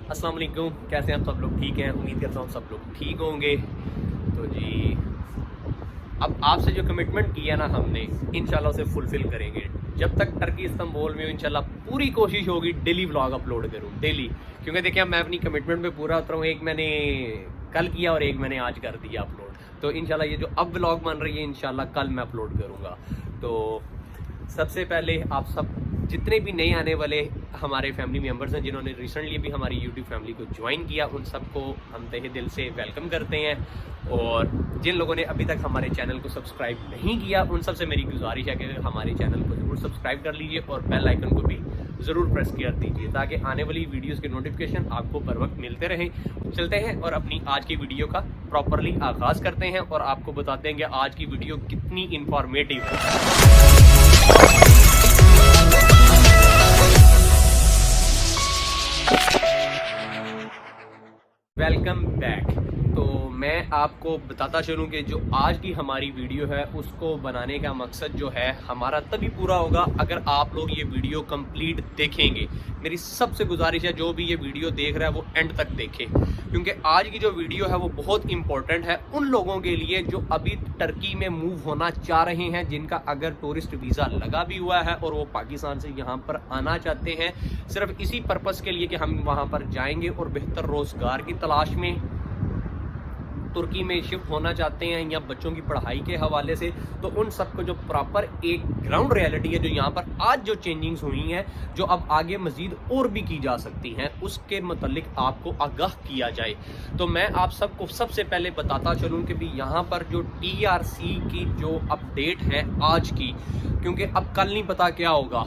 अस्सलाम वालेकुम, कैसे हैं आप सब लोग? ठीक हैं, उम्मीद करता हूँ सब लोग ठीक होंगे। तो जी, अब आपसे जो कमिटमेंट किया ना हमने, इंशाल्लाह उसे फुलफिल करेंगे। जब तक टर्की इस्तांबुल में हूँ, इंशाल्लाह पूरी कोशिश होगी डेली व्लॉग अपलोड करूँ, डेली। क्योंकि देखिए, मैं अपनी कमिटमेंट पे पूरा उतरा हूँ। एक मैंने कल किया और एक मैंने आज कर दिया अपलोड। तो इंशाल्लाह ये जो अब व्लॉग बन रही है, इंशाल्लाह कल मैं अपलोड करूँगा। तो सबसे पहले आप सब जितने भी नए आने वाले हमारे फैमिली मेम्बर्स हैं, जिन्होंने रिसेंटली भी हमारी यूट्यूब फैमिली को ज्वाइन किया, उन सबको हम तहे दिल से वेलकम करते हैं। और जिन लोगों ने अभी तक हमारे चैनल को सब्सक्राइब नहीं किया, उन सबसे मेरी गुजारिश है कि हमारे चैनल को ज़रूर सब्सक्राइब कर लीजिए और बेल आइकन को भी ज़रूर प्रेस कर दीजिए, ताकि आने वाली वीडियोज़ के नोटिफिकेशन आपको बर वक्त मिलते रहें। चलते हैं और अपनी आज की वीडियो का प्रॉपरली आगाज़ करते हैं और आपको बताते हैं कि आज की वीडियो कितनी इंफॉर्मेटिव है। Welcome back. तो मैं आपको बताता चलूँ कि जो आज की हमारी वीडियो है, उसको बनाने का मकसद जो है हमारा तभी पूरा होगा अगर आप लोग ये वीडियो कंप्लीट देखेंगे। मेरी सबसे गुजारिश है, जो भी ये वीडियो देख रहा है वो एंड तक देखे, क्योंकि आज की जो वीडियो है वो बहुत इंपॉर्टेंट है उन लोगों के लिए जो अभी टर्की में मूव होना चाह रहे हैं, जिनका अगर टूरिस्ट वीज़ा लगा भी हुआ है और वो पाकिस्तान से यहाँ पर आना चाहते हैं सिर्फ इसी पर्पस के लिए कि हम वहाँ पर जाएंगे और बेहतर रोज़गार की तलाश में तुर्की में शिफ्ट होना चाहते हैं या बच्चों की पढ़ाई के हवाले से। तो उन सबको जो प्रॉपर एक ग्राउंड रियलिटी है, जो यहाँ पर आज जो चेंजिंग्स हुई हैं, जो अब आगे मज़ीद और भी की जा सकती हैं, उसके मतलब आपको आगाह किया जाए। तो मैं आप सबको सबसे पहले बताता चलूँ कि भी यहाँ पर जो TRC की जो अपडेट है आज की, क्योंकि अब कल नहीं पता क्या होगा।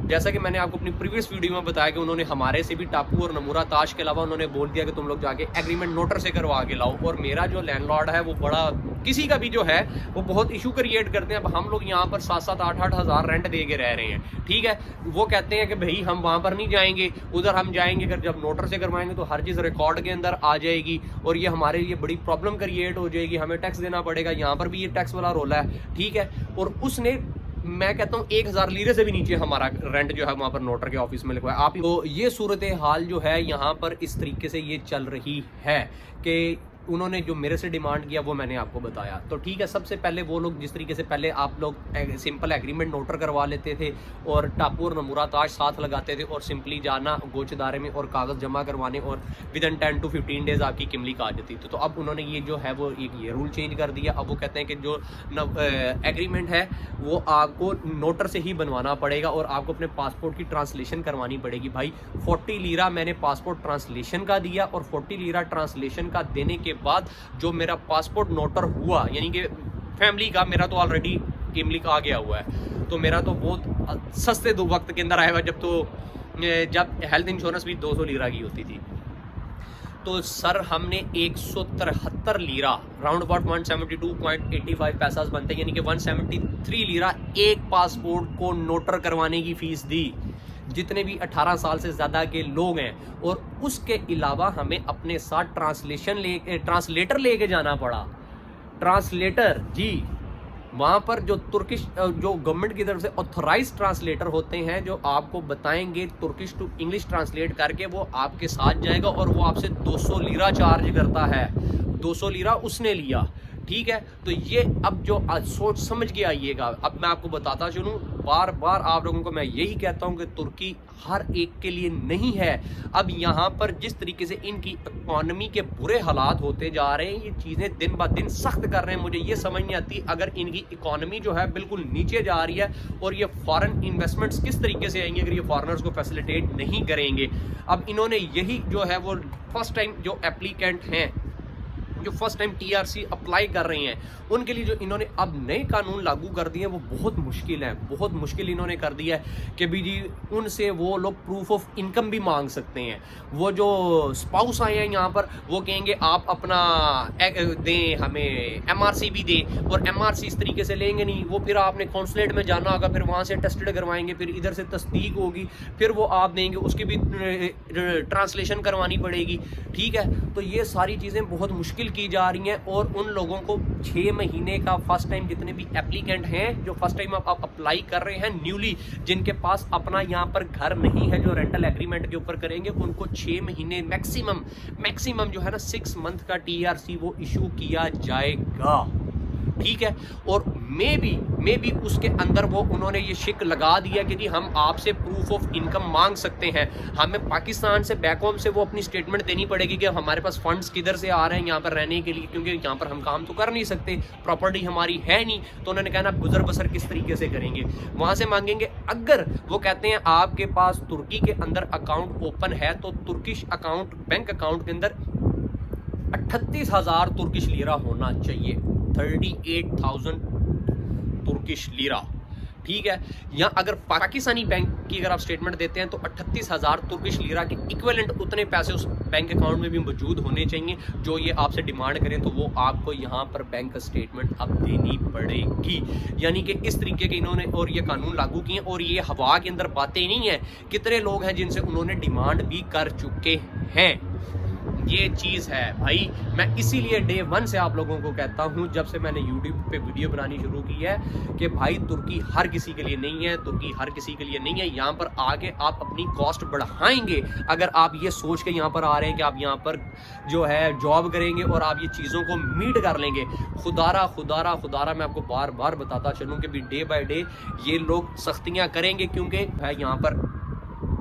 जैसा कि मैंने आपको अपनी प्रीवियस वीडियो में बताया कि उन्होंने हमारे से भी टापू और नमूरा ताश के अलावा उन्होंने बोल दिया कि तुम लोग जाके एग्रीमेंट नोटर से करवा के लाओ। और मेरा जो लैंडलॉर्ड है वो बड़ा, किसी का भी जो है वो बहुत इशू क्रिएट करते हैं। अब हम लोग यहाँ पर 7-7, 8-8 हज़ार रेंट दे के रह रहे हैं, ठीक है। वो कहते हैं कि भाई हम वहाँ पर नहीं जाएंगे, उधर हम जाएंगे। अगर जब नोटर से करवाएंगे तो हर चीज़ रिकॉर्ड के अंदर आ जाएगी और ये हमारे लिए बड़ी प्रॉब्लम क्रिएट हो जाएगी, हमें टैक्स देना पड़ेगा। यहाँ पर भी ये टैक्स वाला रोला है, ठीक है। और उसने, मैं कहता हूँ 1000 लीरे से भी नीचे हमारा रेंट जो है वहाँ पर नोटर के ऑफिस में लिखवा है। आप तो ये सूरत हाल जो है यहाँ पर इस तरीके से ये चल रही है कि उन्होंने जो मेरे से डिमांड किया वो मैंने आपको बताया। तो ठीक है, सबसे पहले वो लोग जिस तरीके से पहले आप लोग सिंपल एग्रीमेंट नोटर करवा लेते थे और टापू और नमूरा ताश साथ लगाते थे और सिंपली जाना गोचदारे में और कागज़ जमा करवाने और विदिन 10 to 15 डेज़ आपकी किमली आ जाती थी। तो अब उन्होंने ये जो है वो एक ये रूल चेंज कर दिया। अब वो कहते हैं कि जो एग्रीमेंट है वो आपको नोटर से ही बनवाना पड़ेगा और आपको अपने पासपोर्ट की ट्रांसलेशन करवानी पड़ेगी। भाई 40 लीरा मैंने पासपोर्ट ट्रांसलेशन का दिया और 40 लीरा ट्रांसलेशन का देने के बाद जो मेरा पासपोर्ट नोटर हुआ, यानी कि फैमिली का, मेरा तो ऑलरेडी किमली का आ गया हुआ है, तो मेरा तो बहुत सस्ते दो वक्त के अंदर आया हुआ। जब हेल्थ इंश्योरेंस भी 200 लीरा की होती थी, तो सर हमने 173 लीरा, राउंड अबाउट 172.85 पैसा बनते हैं, यानी कि 173 लीरा एक पासपोर्ट को नोटर करवाने की फीस दी, जितने भी 18 साल से ज़्यादा के लोग हैं। और उसके अलावा हमें अपने साथ ट्रांसलेटर लेके जाना पड़ा। ट्रांसलेटर जी, वहाँ पर जो तुर्किश जो गवर्नमेंट की तरफ से ऑथराइज ट्रांसलेटर होते हैं, जो आपको बताएंगे तुर्किश टू इंग्लिश ट्रांसलेट करके, वो आपके साथ जाएगा और वो आपसे 200 लीरा चार्ज करता है। 200 लीरा उसने लिया, ठीक है। तो ये अब जो सोच समझ के आइएगा। अब मैं आपको बताता चलूँ, बार बार आप लोगों को मैं यही कहता हूँ कि तुर्की हर एक के लिए नहीं है। अब यहाँ पर जिस तरीके से इनकी इकॉनमी के बुरे हालात होते जा रहे हैं, ये चीज़ें दिन ब दिन सख्त कर रहे हैं। मुझे ये समझ नहीं आती, अगर इनकी इकॉनमी जो है बिल्कुल नीचे जा रही है और ये फॉरेन इन्वेस्टमेंट्स किस तरीके से आएंगे अगर ये फॉरेनर्स को फैसिलिटेट नहीं करेंगे। अब इन्होंने यही जो है वो फर्स्ट टाइम जो एप्लीकेंट हैं, जो फर्स्ट टाइम TRC अप्लाई कर रहे हैं, उनके लिए जो इन्होंने अब नए कानून लागू कर दिए हैं वो बहुत मुश्किल है। बहुत मुश्किल इन्होंने कर दिया है कि भी जी उनसे वो लोग प्रूफ ऑफ इनकम भी मांग सकते हैं। वो जो स्पाउस आए हैं यहाँ पर, वो कहेंगे आप अपना दें, हमें MRC भी दें, और MRC इस तरीके से लेंगे नहीं। वो फिर आपने कॉन्सुलेट में जाना होगा, फिर वहाँ से टेस्टेड करवाएंगे, फिर इधर से तस्दीक होगी, फिर वो आप देंगे, उसकी भी ट्रांसलेशन करवानी पड़ेगी, ठीक है। तो ये सारी चीज़ें बहुत मुश्किल की जा रही हैं और उन लोगों को 6 महीने का फर्स्ट टाइम, जितने भी एप्लीकेंट हैं जो फर्स्ट टाइम आप अप्लाई कर रहे हैं न्यूली, जिनके पास अपना यहाँ पर घर नहीं है, जो रेंटल एग्रीमेंट के ऊपर करेंगे, उनको 6 महीने मैक्सिमम जो है ना 6 मंथ का TRC वो इशू किया जाएगा। ठीक है। और मे बी उसके अंदर वो उन्होंने ये शिक लगा दिया कि जी हम आपसे प्रूफ ऑफ इनकम मांग सकते हैं, हमें पाकिस्तान से बैक होम से वो अपनी स्टेटमेंट देनी पड़ेगी कि हमारे पास फंड्स किधर से आ रहे हैं यहाँ पर रहने के लिए, क्योंकि यहाँ पर हम काम तो कर नहीं सकते, प्रॉपर्टी हमारी है नहीं। तो उन्होंने कहा ना गुजर बसर किस तरीके से करेंगे, वहाँ से मांगेंगे। अगर वो कहते हैं आपके पास तुर्की के अंदर अकाउंट ओपन है तो तुर्किश अकाउंट, बैंक अकाउंट के अंदर 38,000 तुर्किश लीरा होना चाहिए, 38,000 तुर्किश लीरा। ठीक है। या अगर पाकिस्तानी बैंक की अगर आप स्टेटमेंट देते हैं तो 38,000 तुर्किश लीरा के इक्विवेलेंट उतने पैसे उस बैंक अकाउंट में भी मौजूद होने चाहिए जो ये आपसे डिमांड करें, तो वो आपको यहाँ पर बैंक स्टेटमेंट अब देनी पड़ेगी। यानी कि इस तरीके के इन्होंने और ये कानून लागू किए, और ये हवा के अंदर बातें नहीं है, कितने लोग हैं जिनसे उन्होंने डिमांड भी कर चुके हैं। ये चीज़ है भाई। मैं इसीलिए डे 1 से आप लोगों को कहता हूँ, जब से मैंने YouTube पे वीडियो बनानी शुरू की है, कि भाई तुर्की हर किसी के लिए नहीं है, तुर्की हर किसी के लिए नहीं है। यहाँ पर आके आप अपनी कॉस्ट बढ़ाएंगे अगर आप ये सोच के यहाँ पर आ रहे हैं कि आप यहाँ पर जो है जॉब करेंगे और आप ये चीज़ों को मीट कर लेंगे। खुदारा मैं आपको बार बार बताता चलूँ कि भी डे बाय डे ये लोग सख्तियाँ करेंगे, क्योंकि भाई यहाँ पर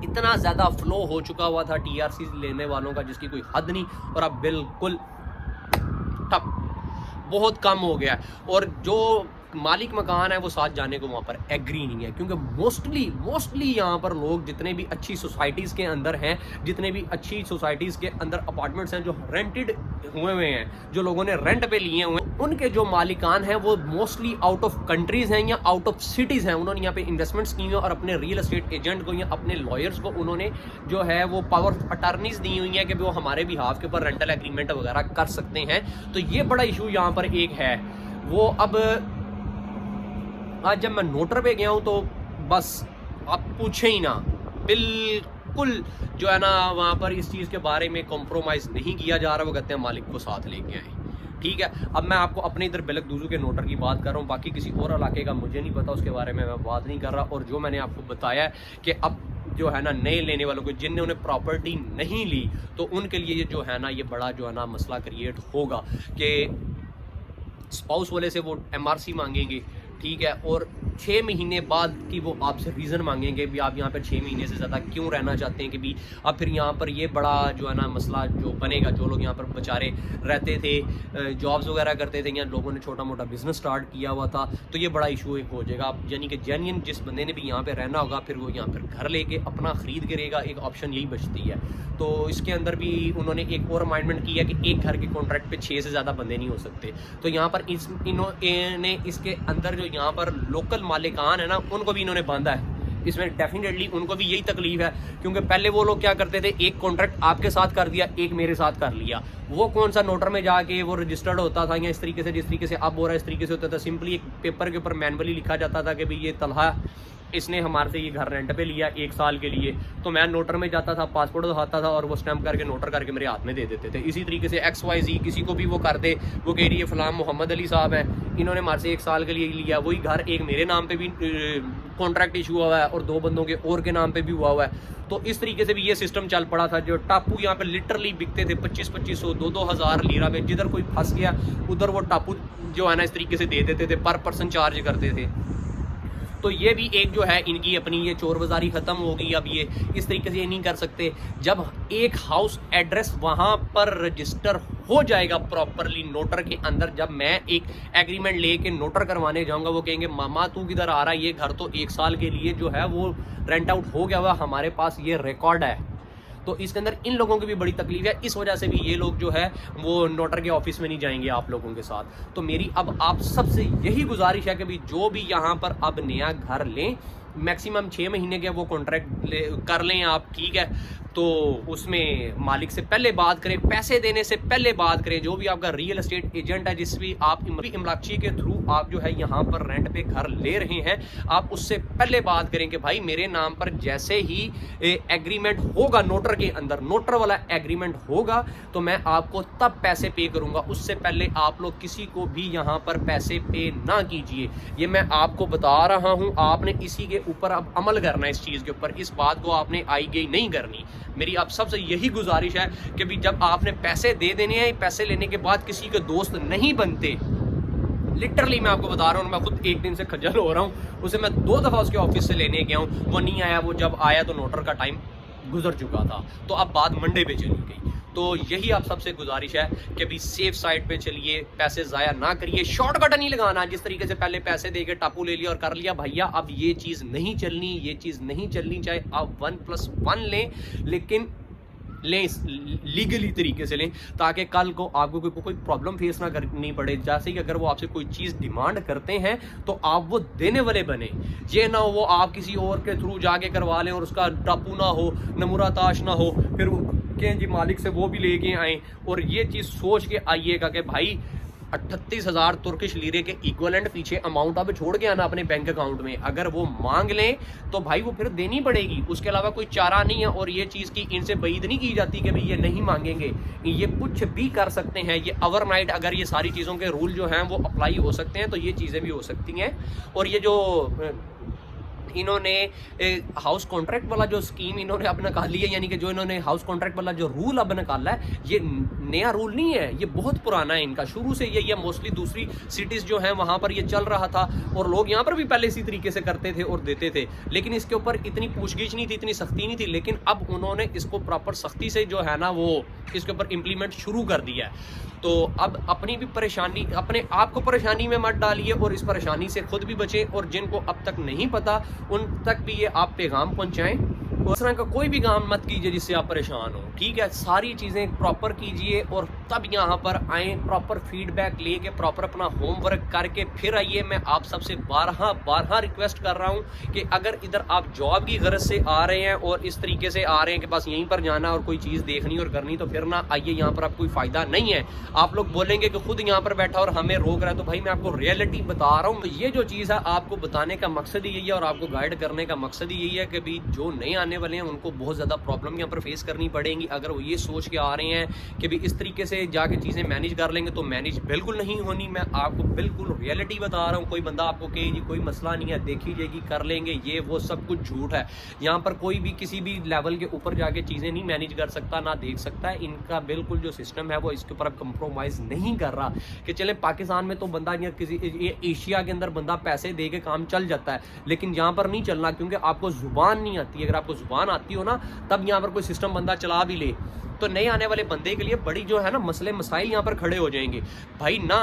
इतना ज़्यादा फ्लो हो चुका हुआ था TRC लेने वालों का जिसकी कोई हद नहीं, और अब बिल्कुल ठप, बहुत कम हो गया। और जो मालिक मकान है वो साथ जाने को वहाँ पर एग्री नहीं है, क्योंकि मोस्टली यहाँ पर लोग जितने भी अच्छी सोसाइटीज़ के अंदर हैं, जितने भी अच्छी सोसाइटीज़ के अंदर अपार्टमेंट्स हैं जो रेंटेड हुए हैं, जो लोगों ने रेंट पे लिए हुए हैं, उनके जो मालिकान हैं वो मोस्टली आउट ऑफ कंट्रीज़ हैं या आउट ऑफ सिटीज़ हैं। उन्होंने यहाँ पे इन्वेस्टमेंट्स की हुई और अपने रियल एस्टेट एजेंट को या अपने लॉयर्स को उन्होंने जो है वो पावर ऑफ अटर्नीज दी हुई है कि वो हमारे बिहाफ के ऊपर रेंटल एग्रीमेंट वगैरह कर सकते हैं। तो ये बड़ा इशू यहाँ पर एक है। वो अब आज जब मैं नोटर पे गया हूँ तो बस आप पूछे ही ना, बिल्कुल जो है ना वहाँ पर इस चीज़ के बारे में कॉम्प्रोमाइज़ नहीं किया जा रहा। वो कहते हैं मालिक को साथ लेके आए। ठीक है। अब मैं आपको अपने इधर बिलक दूजू के नोटर की बात कर रहा हूँ, बाकी किसी और इलाके का मुझे नहीं पता, उसके बारे में मैं बात नहीं कर रहा। और जो मैंने आपको बताया है कि अब जो है ना नए लेने वालों को जिन्होंने प्रॉपर्टी नहीं ली, तो उनके लिए ये जो है ना ये बड़ा जो है ना मसला क्रिएट होगा कि स्पाउस वाले से वो MRC मांगेंगे। ठीक है। और 6 महीने बाद की वो आपसे रीज़न मांगेंगे भी आप यहाँ पर 6 महीने से ज़्यादा क्यों रहना चाहते हैं, कि भी अब फिर यहाँ पर ये बड़ा जो है ना मसला जो बनेगा। जो लोग यहाँ पर बेचारे रहते थे, जॉब्स वगैरह करते थे, या लोगों ने छोटा मोटा बिजनेस स्टार्ट किया हुआ था, तो ये बड़ा इशू एक हो जाएगा। यानी कि जेन्युइन जिस बंदे ने भी यहाँ पर रहना होगा, फिर वो यहाँ पर घर लेके अपना ख़रीद के रहेगा। एक ऑप्शन यही बचती है। तो इसके अंदर भी उन्होंने एक और अमाइंडमेंट किया कि एक घर के कॉन्ट्रैक्ट पे 6 से ज़्यादा बंदे नहीं हो सकते। तो यहाँ पर इन्होंने इसके अंदर जो यहाँ पर लोकल मालिकान है ना, उनको भी इन्होंने बांधा है इसमें। डेफिनेटली उनको भी यही तकलीफ है, क्योंकि पहले वो लोग क्या करते थे, एक कॉन्ट्रैक्ट आपके साथ कर दिया, एक मेरे साथ कर लिया। वो कौन सा नोटर में जाके वो रजिस्टर्ड होता था, या इस तरीके से जिस तरीके से अब हो रहा है इस तरीके से होता था। सिंपली एक पेपर के ऊपर मैनुअली लिखा जाता था कि भाई ये तलहा इसने हमारे से ये घर रेंट पे लिया 1 साल के लिए, तो मैं नोटर में जाता था, पासपोर्ट दिखाता था और वो स्टैम्प करके नोटर करके मेरे हाथ में दे देते थे। इसी तरीके से XYZ किसी को भी वो कर दे, वो कह रही है फलाम मोहम्मद अली साहब हैं, इन्होंने हमारे से 1 साल के लिए लिया, वही घर एक मेरे नाम पे भी कॉन्ट्रैक्ट इशू हुआ है और 2 बंदों के और के नाम पे भी हुआ है। तो इस तरीके से भी ये सिस्टम चल पड़ा था। जो टापू यहाँ पे लिटरली बिकते थे 2500 2-2 हज़ार लीरा में। जिधर कोई फंस गया उधर वो टापू जो है ना इस तरीके से दे देते थे, पर पर्सन चार्ज करते थे। तो ये भी एक जो है इनकी अपनी ये चोर बाजारी ख़त्म होगी। अब ये इस तरीके से ये नहीं कर सकते। जब एक हाउस एड्रेस वहाँ पर रजिस्टर हो जाएगा प्रॉपरली नोटर के अंदर, जब मैं एक एग्रीमेंट लेके नोटर करवाने जाऊँगा, वो कहेंगे मामा तू किधर आ रहा है, ये घर तो 1 साल के लिए जो है वो रेंट आउट हो गया हुआ, हमारे पास ये रिकॉर्ड है। तो इसके अंदर इन लोगों की भी बड़ी तकलीफ है। इस वजह से भी ये लोग जो है वो नोटर के ऑफिस में नहीं जाएंगे आप लोगों के साथ। तो मेरी अब आप सबसे यही गुजारिश है कि भाई जो भी यहाँ पर अब नया घर लें, मैक्सिमम 6 महीने के वो कॉन्ट्रैक्ट कर लें आप, ठीक है। तो उसमें मालिक से पहले बात करें, पैसे देने से पहले बात करें। जो भी आपका रियल एस्टेट एजेंट है, जिस भी आप इमलाकची के थ्रू आप जो है यहाँ पर रेंट पे घर ले रहे हैं, आप उससे पहले बात करें कि भाई मेरे नाम पर जैसे ही एग्रीमेंट होगा नोटर के अंदर, नोटर वाला एग्रीमेंट होगा, तो मैं आपको तब पैसे पे करूंगा। उससे पहले आप लोग किसी को भी यहाँ पर पैसे पे ना कीजिए। ये मैं आपको बता रहा हूँ, आपने इसी के ऊपर अब अमल करना है। इस चीज़ के ऊपर, इस बात को आपने आई गई नहीं करनी। मेरी आप सबसे यही गुजारिश है कि भी जब आपने पैसे दे देने हैं, पैसे लेने के बाद किसी के दोस्त नहीं बनते। लिटरली मैं आपको बता रहा हूँ, मैं खुद एक दिन से खज्जल हो रहा हूँ। उसे मैं 2 दफ़ा उसके ऑफिस से लेने गया हूँ, वो नहीं आया। वो जब आया तो नोटर का टाइम गुजर चुका था। तो अब बात मंडे पे चली गई। तो यही आप सबसे गुजारिश है कि भी सेफ साइड पे चलिए, पैसे ज़ाया ना करिए, शॉर्टकट नहीं लगाना। जिस तरीके से पहले पैसे देके टापू ले लिया और कर लिया, भैया अब ये चीज़ नहीं चलनी, ये चीज़ नहीं चलनी। चाहे आप 1+1 लें, लेकिन लें लीगली तरीके से लें, ताकि कल को आपको कोई प्रॉब्लम फेस ना करनी पड़े। जैसे कि अगर वो आपसे कोई चीज़ डिमांड करते हैं तो आप वो देने वाले बने। ये ना हो वो आप किसी और के थ्रू जाके करवा लें और उसका टापू ना हो, नमूरा ताश ना हो, फिर वो कहें जी मालिक से वो भी लेके आएँ। और ये चीज़ सोच के आइएगा कि भाई 38,000 तुर्किश लीरे के इक्वलेंट पीछे अमाउंट अब छोड़ के आना अपने बैंक अकाउंट में। अगर वो मांग लें तो भाई वो फिर देनी पड़ेगी, उसके अलावा कोई चारा नहीं है। और ये चीज़ की इनसे बईद नहीं की जाती कि भाई ये नहीं मांगेंगे, ये कुछ भी कर सकते हैं। ये ओवरनाइट अगर ये सारी चीज़ों के रूल जो हैं वो अप्लाई हो सकते हैं, तो ये चीज़ें भी हो सकती हैं। और ये जो इन्होंने हाउस कॉन्ट्रैक्ट वाला जो स्कीम इन्होंने अब निकाली है, यानी कि जो इन्होंने हाउस कॉन्ट्रैक्ट वाला जो रूल अब निकाला है, ये नया रूल नहीं है, ये बहुत पुराना है इनका। शुरू से ये मोस्टली दूसरी सिटीज़ जो हैं वहाँ पर ये चल रहा था, और लोग यहाँ पर भी पहले इसी तरीके से करते थे और देते थे। लेकिन इसके ऊपर इतनी पूछगिछ नहीं थी, इतनी सख्ती नहीं थी। लेकिन अब उन्होंने इसको प्रॉपर सख्ती से जो है ना वो इसके ऊपर इम्प्लीमेंट शुरू कर दिया है। तो अब अपनी भी परेशानी, अपने आप को परेशानी में मत डालिए और इस परेशानी से खुद भी बचें। और जिनको अब तक नहीं पता उन तक भी ये आप पैगाम पहुंचाएं। उस तरह का कोई भी काम मत कीजिए जिससे आप परेशान हो, ठीक है। सारी चीज़ें प्रॉपर कीजिए और तब यहाँ पर आएँ, प्रॉपर फीडबैक लेके, प्रॉपर अपना होमवर्क करके फिर आइए। मैं आप सबसे बारहा रिक्वेस्ट कर रहा हूँ कि अगर इधर आप जॉब की गरज से आ रहे हैं और इस तरीके से आ रहे हैं कि बस यहीं पर जाना और कोई चीज़ देखनी और करनी, तो फिर ना आइए, यहाँ पर आप कोई फ़ायदा नहीं है। आप लोग बोलेंगे कि खुद यहाँ पर बैठा और हमें रोक रहा है, तो भाई मैं आपको रियलिटी बता रहा हूँ। तो ये जो चीज़ है आपको बताने का मकसद ही यही है और आपको गाइड करने का मकसद ही यही है कि भाई जो नए आने वाले हैं उनको बहुत ज़्यादा प्रॉब्लम यहाँ पर फेस करनी पड़ेगी। अगर वो ये सोच के आ रहे हैं कि भाई इस तरीके से जाके चीज़ें मैनेज कर लेंगे, तो मैनेज बिल्कुल नहीं होनी। मैं आपको बिल्कुल रियलिटी बता रहा हूँ। कोई बंदा आपको कहे जी कोई मसला नहीं है, देखी जाएगी, कर लेंगे, ये वो सब कुछ झूठ है। यहाँ पर कोई भी किसी भी लेवल के ऊपर जाके चीज़ें नहीं मैनेज कर सकता, ना देख सकता है। इनका बिल्कुल जो सिस्टम है वो इसके ऊपर अब कंप्रोमाइज़ नहीं कर रहा कि चले पाकिस्तान में तो बंदा या किसी ये एशिया के अंदर बंदा पैसे दे के काम चल जाता है, लेकिन यहाँ पर नहीं चलना, क्योंकि आपको जुबान नहीं आती। अगर आपको जुबान आती हो ना, तब यहाँ पर कोई सिस्टम बंदा चला भी ले, तो नए आने वाले बंदे के लिए बड़ी जो है ना मसले मसाइल यहाँ पर खड़े हो जाएंगे। भाई ना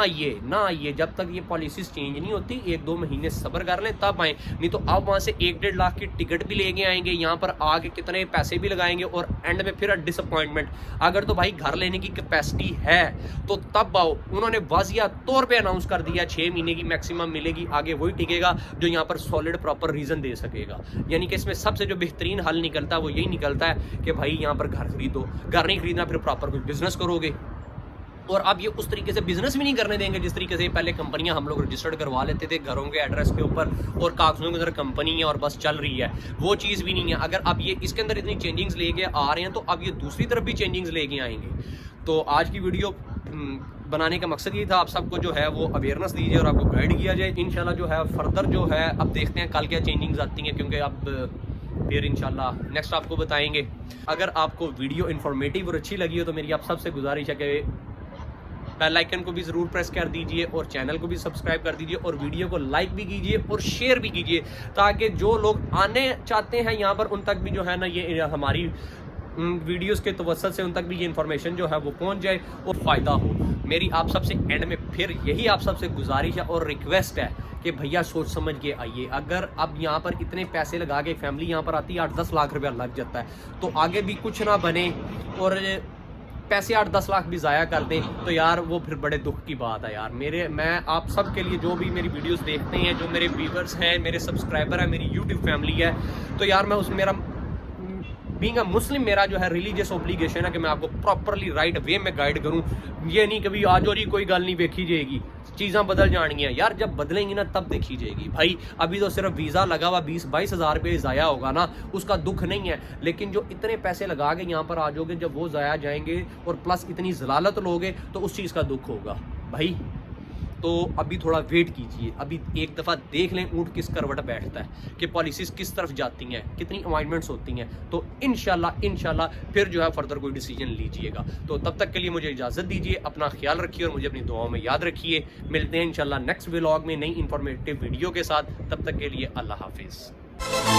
आइए जब तक ये पॉलिसीज चेंज नहीं होती, 1-2 महीने सब्र कर लें तब आए। नहीं तो आप वहाँ से 1-1.5 लाख की टिकट भी लेके आएंगे, यहाँ पर आके कितने पैसे भी लगाएंगे और एंड में फिर डिसअपॉइंटमेंट। अगर तो भाई घर लेने की कैपेसिटी है तो तब आओ। उन्होंने वाजिया तौर पर अनाउंस कर दिया 6 महीने की मैक्सिमम मिलेगी, आगे वही टिकेगा जो यहाँ पर सॉलिड प्रॉपर रीज़न दे सकेगा। यानी कि इसमें सबसे जो बेहतरीन हल निकलता है वो यही निकलता है कि भाई यहाँ पर घर खरीदो, घर नहीं खरीदना फिर प्रॉपर कोई बिजनेस करोगे। और अब ये उस तरीके से बिजनेस भी नहीं करने देंगे जिस तरीके से पहले कंपनियां हम लोग रजिस्टर्ड करवा लेते थे घरों के एड्रेस के ऊपर और कागजों के अंदर कंपनी है और बस चल रही है, वो चीज़ भी नहीं है। अगर अब ये इसके अंदर इतनी चेंजिंग्स लेके आ रहे हैं तो अब ये दूसरी तरफ भी चेंजिंग्स लेके आएंगे। तो आज की वीडियो बनाने का मकसद ये था, आप सबको जो है वो अवेयरनेस दीजिए और आपको गाइड किया जाए। इंशाल्लाह जो है फर्दर जो है अब देखते हैं कल क्या चेंजिंग्स आती हैं, क्योंकि अब फिर इंशाल्लाह नेक्स्ट आपको बताएंगे। अगर आपको वीडियो इन्फॉर्मेटिव और अच्छी लगी हो तो मेरी आप सबसे गुजारिश है कि बेल आइकन को भी ज़रूर प्रेस कर दीजिए और चैनल को भी सब्सक्राइब कर दीजिए और वीडियो को लाइक भी कीजिए और शेयर भी कीजिए, ताकि जो लोग आने चाहते हैं यहाँ पर उन तक भी जो है ना ये हमारी वीडियोस के तवज्जुह से उन तक भी ये इन्फॉर्मेशन जो है वो पहुँच जाए और फ़ायदा हो। मेरी आप सबसे एंड में फिर यही आप सबसे गुजारिश है और रिक्वेस्ट है कि भैया सोच समझ के आइए। अगर अब यहाँ पर इतने पैसे लगा के फैमिली यहाँ पर आती है, 8-10 लाख रुपया लग जाता है, तो आगे भी कुछ ना बने और पैसे 8-10 लाख भी ज़ाया कर दें तो यार वो फिर बड़े दुख की बात है यार। मैं आप सब के लिए, जो भी मेरी वीडियोस देखते हैं, जो मेरे व्यूवर्स हैं, मेरे सब्सक्राइबर हैं, मेरी यूट्यूब फैमिली है, तो यार मैं मेरा बीइंग अ मुस्लिम मेरा जो है रिलीजियस ऑब्लिगेशन है कि मैं आपको प्रॉपरली राइट वे में गाइड करूं। ये नहीं कभी आज और ही कोई गल नहीं देखी जाएगी, चीज़ां बदल जानी है यार, जब बदलेंगी ना तब देखी जाएगी भाई। अभी तो सिर्फ वीज़ा लगा हुआ 20-22 हज़ार रुपये ज़ाया होगा ना, उसका दुख नहीं है, लेकिन जो इतने पैसे लगा के यहाँ पर आ जाओगे, जब वो ज़ाया जाएंगे और प्लस इतनी जलालत लोगे तो उस चीज़ का दुख होगा भाई। तो अभी थोड़ा वेट कीजिए, अभी एक दफ़ा देख लें ऊँट किस करवट बैठता है, कि पॉलिसीज़ किस तरफ जाती हैं, कितनी अमेंडमेंट्स होती हैं, तो इंशाल्लाह फिर जो है फर्दर कोई डिसीजन लीजिएगा। तो तब तक के लिए मुझे इजाज़त दीजिए, अपना ख्याल रखिए और मुझे अपनी दुआओं में याद रखिए। मिलते हैं इंशाल्लाह नेक्स्ट व्लॉग में नई इंफॉर्मेटिव वीडियो के साथ, तब तक के लिए अल्लाह हाफिज़।